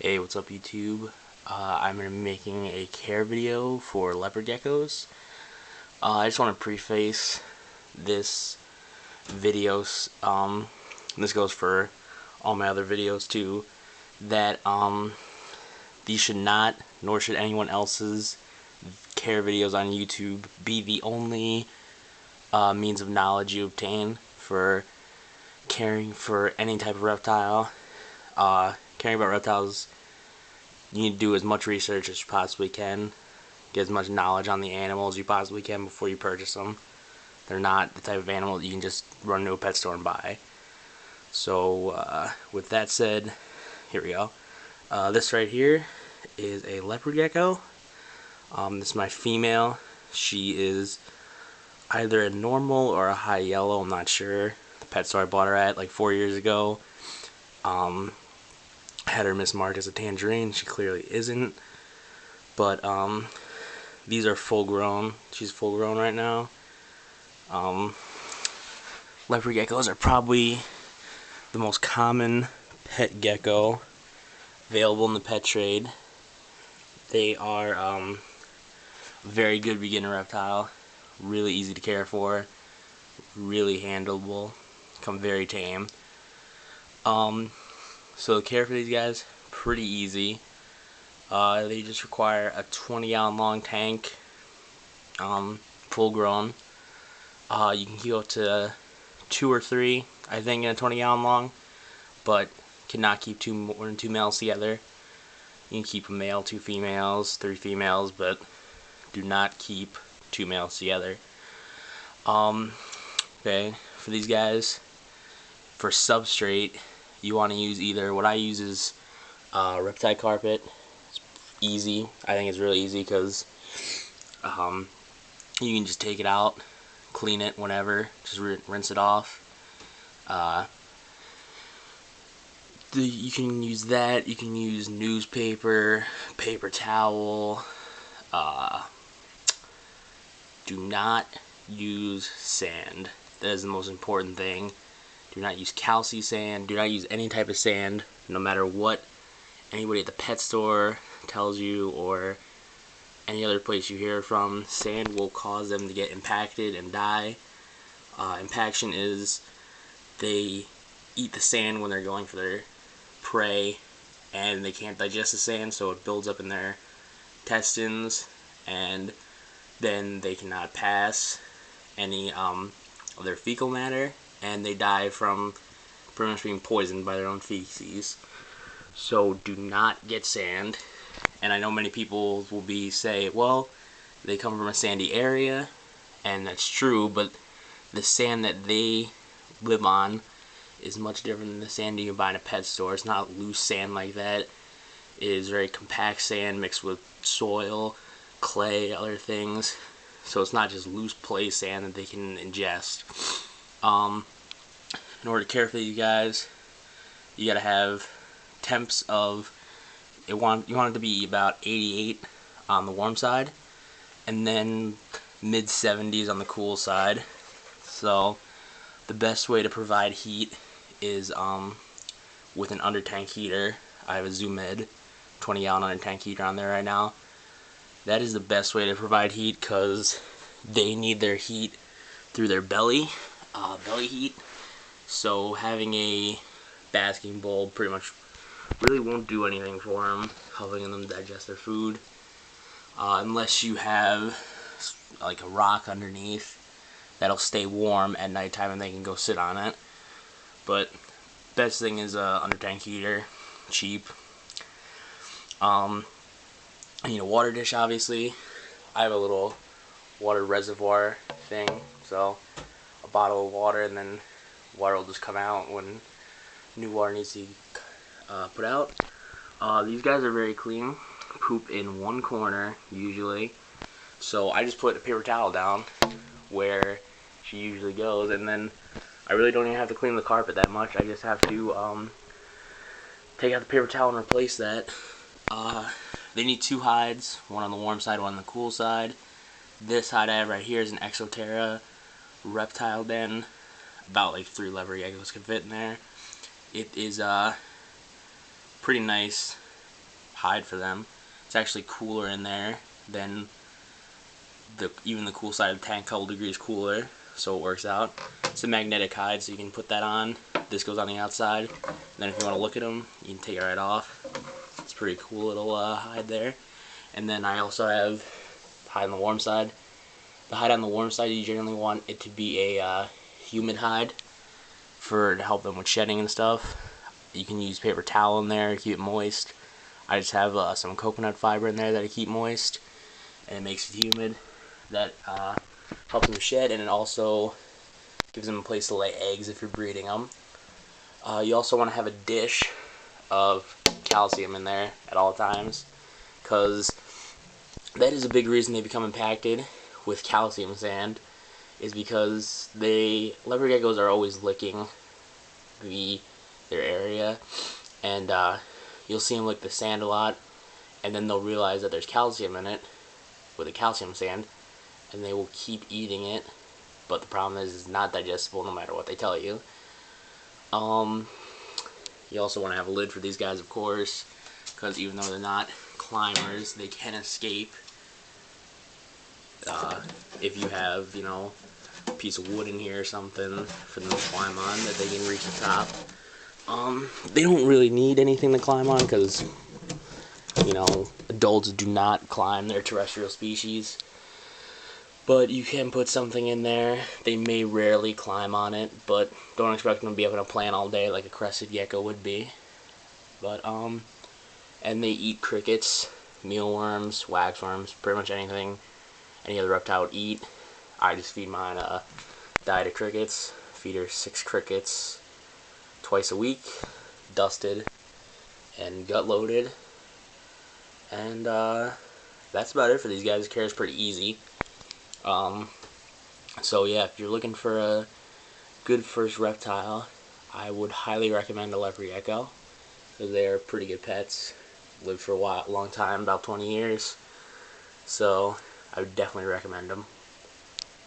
Hey, what's up YouTube? I'm going to be making a care video for leopard geckos. I just want to preface this video, this goes for all my other videos too, that these should not, nor should anyone else's care videos on YouTube be the only means of knowledge you obtain for caring for any type of reptile. Caring about reptiles, you need to do as much research as you possibly can, get as much knowledge on the animals as you possibly can before you purchase them. They're not the type of animal that you can just run to a pet store and buy. So with that said, here we go. This right here is a leopard gecko. This is my female. She is either a normal or a high yellow, I'm not sure. The pet store I bought her at like 4 years ago had her mismarked as a tangerine. She clearly isn't. But these are full grown. She's full grown right now. Leopard geckos are probably the most common pet gecko available in the pet trade. They are a very good beginner reptile. Really easy to care for. Really handleable. Become very tame. So the care for these guys, pretty easy. They just require a 20-gallon long tank, full grown. You can keep up to 2 or 3, I think, in a 20-gallon long, but cannot keep more than 2 males together. You can keep a male, 2 females, 3 females, but do not keep 2 males together. Okay, for these guys, for substrate, you want to use either, what I use is reptile carpet. It's easy. I think it's really easy because you can just take it out, clean it whenever, just rinse it off. You can use that. You can use newspaper, paper towel. Do not use sand. That is the most important thing. Do not use calci sand. Do not use any type of sand, no matter what anybody at the pet store tells you or any other place you hear from. Sand will cause them to get impacted and die. Impaction is they eat the sand when they're going for their prey and they can't digest the sand, so it builds up in their intestines and then they cannot pass any of their fecal matter and they die from pretty much being poisoned by their own feces. So do not get sand. And I know many people will say, well, they come from a sandy area, and that's true, but the sand that they live on is much different than the sand you can buy in a pet store. It's not loose sand like that. It is very compact sand mixed with soil, clay, other things. So it's not just loose play sand that they can ingest. In order to care for these guys, you gotta have temps of you want it to be about 88 on the warm side, and then mid 70s on the cool side. So the best way to provide heat is with an under tank heater. I have a Zoomed 20-gallon under tank heater on there right now. That is the best way to provide heat because they need their heat through their belly heat. So having a basking bulb pretty much really won't do anything for them, helping them digest their food, unless you have like a rock underneath that'll stay warm at nighttime and they can go sit on it. But best thing is a under tank heater, cheap. I need a water dish, obviously. I have a little water reservoir thing, so a bottle of water, and then water will just come out when new water needs to be put out. These guys are very clean. Poop in one corner usually, so I just put a paper towel down where she usually goes, and then I really don't even have to clean the carpet that much. I just have to take out the paper towel and replace that. They need 2 hides, one on the warm side, one on the cool side. This hide I have right here is an Exoterra reptile den. About like 3 leopard geckos can fit in there. It is pretty nice hide for them. It's actually cooler in there than even the cool side of the tank, a couple degrees cooler, so it works out. It's a magnetic hide, so you can put that on. This goes on the outside. And then if you want to look at them, you can take it right off. It's a pretty cool little hide there. And then I also have hide on the warm side. The hide on the warm side, you generally want it to be a humid hide to help them with shedding and stuff. You can use paper towel in there to keep it moist. I just have some coconut fiber in there that I keep moist, and it makes it humid. That helps them shed, and it also gives them a place to lay eggs if you're breeding them. You also want to have a dish of calcium in there at all times, because that is a big reason they become impacted with calcium sand, is because leopard geckos are always licking their area, and you'll see them lick the sand a lot, and then they'll realize that there's calcium in it with the calcium sand, and they will keep eating it. But the problem is it's not digestible no matter what they tell you. You also want to have a lid for these guys, of course, because even though they're not climbers, they can escape. If you have, a piece of wood in here or something for them to climb on that they can reach the top. They don't really need anything to climb on because, adults do not climb their terrestrial species. But you can put something in there. They may rarely climb on it, but don't expect them to be up in a plant all day like a crested gecko would be. But, and they eat crickets, mealworms, waxworms, pretty much anything any other reptile would eat. I just feed mine a diet of crickets. Feed her 6 crickets twice a week, dusted and gut loaded. And that's about it for these guys. Care is pretty easy. So yeah, if you're looking for a good first reptile, I would highly recommend a leopard gecko, because they are pretty good pets. Lived for a long time, about 20 years. So I would definitely recommend them.